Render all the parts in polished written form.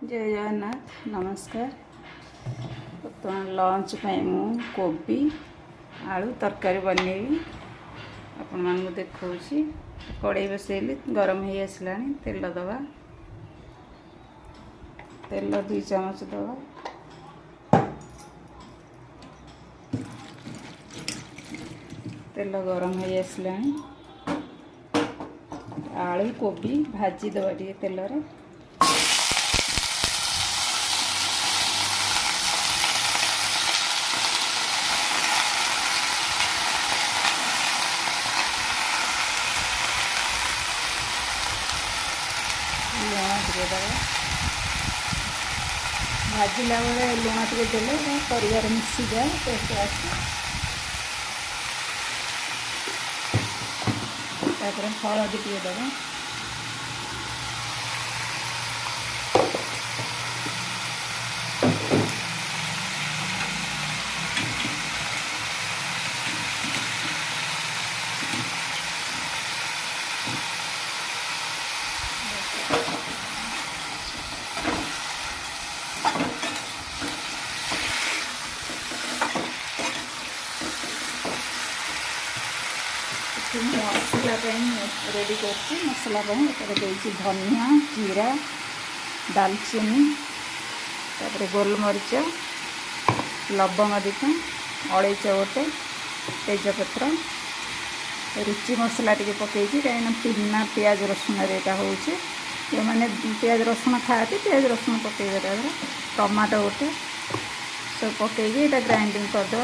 जय जगन्नाथ नमस्कार। बर्तमान लंच कोबी आलू तरकारी बनैबी आपण मानू देखौछि। कड़ाई बसैली गरम हो आसला तेल दबा तेल 2 चमच दबा तेल गरम हो आसला आलू कोबी भाजी दबा टे तेल रे भाजला बेले लुण टे देले परिवार मिसी जाए टेस्ट आसे। हलदी टे दबा मसला रेडी कर मसला धनिया जीरा दालचीनी तापर गोलमरीच लवंग दिटा अलैच गोटे तेजपत्र रुचि मसला टी पकई कहीं बिना पियाज रसुण रेटा हो मैंने पियाज रसुण खाते पियाज रसुण पकईबे टमाटो गोटे सब पकई ग्राइंडिंग करदे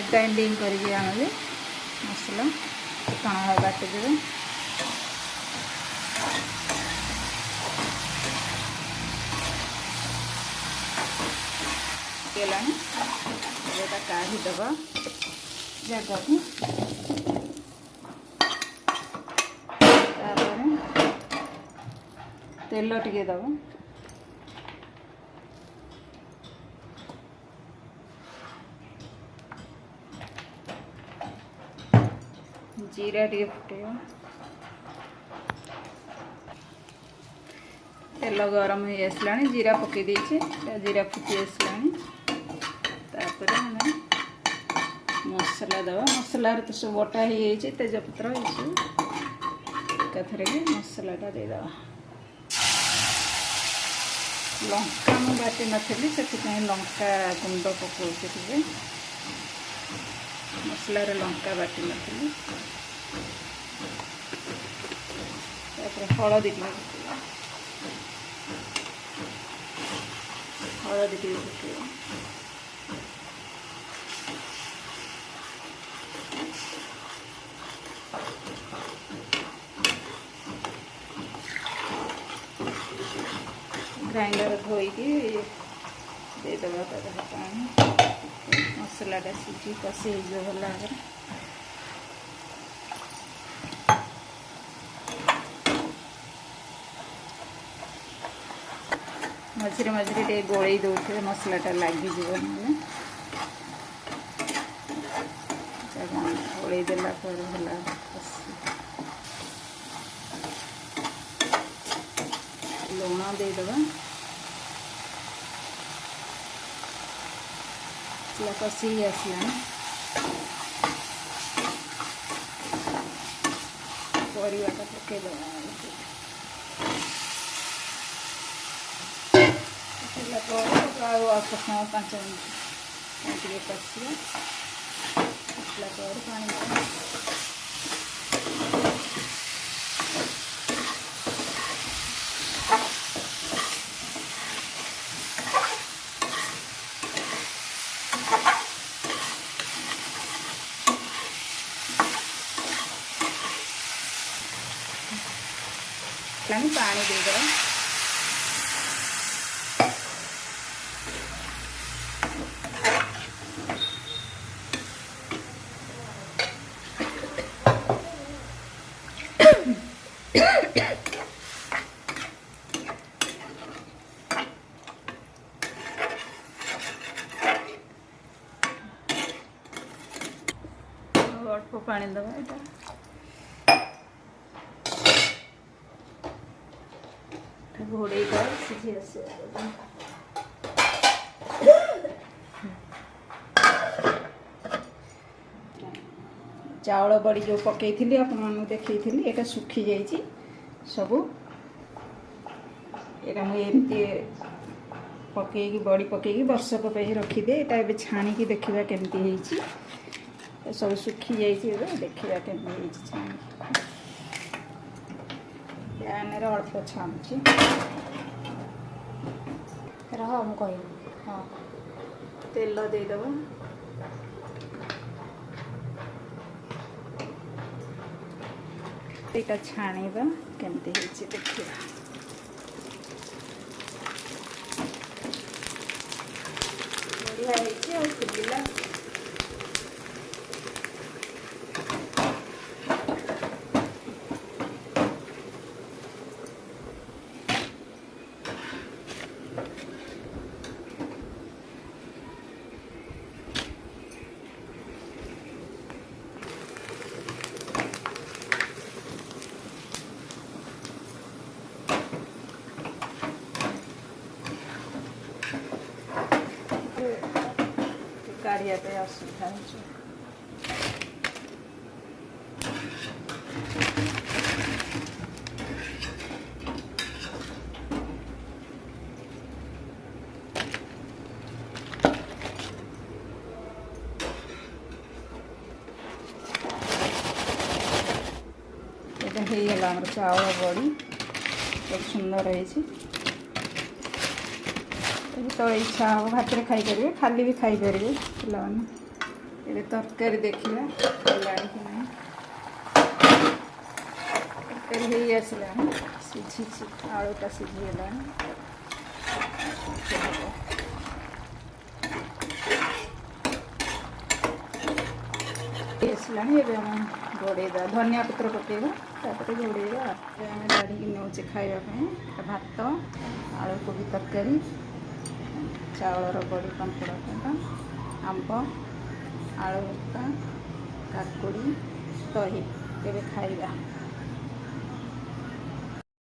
ग्राइंडिंग करके आने मसला चिकन बाटिदेवे काढ़ीदेव जगह को तेल टिके दब जीरा टे फुटे तेल गरम हो आसला जीरा पकई देचे जीरा फुटी आसला मसला दवा मसला तो सब बटा हो तेजपत्र एकाथर मसलाटा देद लंका मु बाटी नी से लंका गुंड पकाऊे मसला लंका बाटी नी हलदी हलदी टे फुटे ग्राइंडर धोईकी देदेवा पानी मसलाटा सीझी कषि भल भाव मझे मझे टे गोल दौथे मसलाटा लगिज गोल देला भल लुण देदेवा कषि आसला परिवाटा पकईदे अल्प समय 5 मिनट कषा पानी पानी देदेवा अल्प पानी दबा एटा घोड़े सीझी आस चाउल बड़ी जो पकई आपको देखी एटा सुखी जाइए सबू एटा मुझे पकईकी बड़ी पकईकी वर्षक रखिदे एटा ए छाणी की देखा केमती सब सुखी जाइए देखा केमती छाणी पैन अल्प छाणुची रह हम कह हाँ तेल देदेव यहाँ छाणीबा केमती देखा बढ़िया फुलिला काढ़िया पे असुविधा हो गला चाउल बड़ी बहुत सुंदर है तो इच्छा हम भात में खाईपर खाली भी खाईपर पे तरकारी देखा तरकारी आसला सीझी आलूटा सीझीगला आसला घोड़ेदा धनिया पत्र पकेगा तापर घोड़ेगा आम गाड़ी नौचे खावाई भात आलू कोबी तरकारी चाउलर बड़ी पांपड़ आंब आलू भर्ता काकुड़ी दही केवे खाइबा।